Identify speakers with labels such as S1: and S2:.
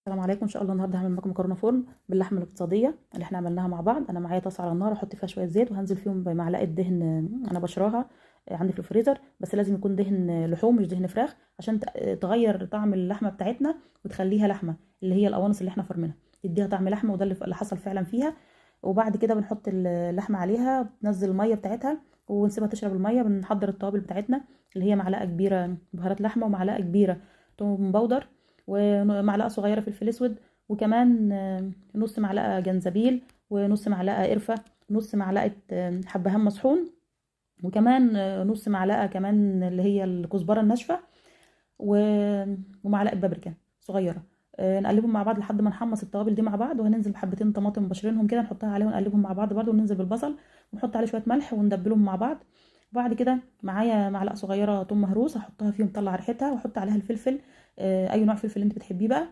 S1: السلام عليكم. ان شاء الله النهارده هعمل معاكم مكرونه فرن باللحمه الاقتصاديه اللي احنا عملناها مع بعض. انا معايا طاسه على النار، احط فيها شويه زيت وهنزل فيهم بمعلقه دهن انا بشراها عندي في الفريزر، بس لازم يكون دهن لحوم مش دهن فراخ عشان تغير طعم اللحمه بتاعتنا وتخليها لحمه، اللي هي القوانص اللي احنا فرمينها تديها طعم لحمه، وده اللي حصل فعلا فيها. وبعد كده بنحط اللحمه عليها، بننزل الميه بتاعتها ونسيبها تشرب الميه. بنحضر التوابل بتاعتنا اللي هي معلقه كبيره بهارات لحمه، ومعلقه كبيره توم باودر، ومعلقه صغيره فلفل اسود، وكمان نص معلقه جنزبيل، ونص معلقه قرفه، نص معلقه حبهان مطحون، وكمان نص معلقه كمان اللي هي الكزبره الناشفه، ومعلقه بابريكا صغيره. نقلبهم مع بعض لحد ما نحمص التوابل دي مع بعض، وهننزل بحبتين طماطم مبشرينهم كده نحطها عليه ونقلبهم مع بعض برده، وننزل بالبصل ونحط عليه شويه ملح وندبلهم مع بعض. وبعد كده معايا معلقه صغيره توم مهروس هحطها فيهم، طلع ريحتها، واحط عليها الفلفل، اي نوع فلفل انت بتحبيه بقى.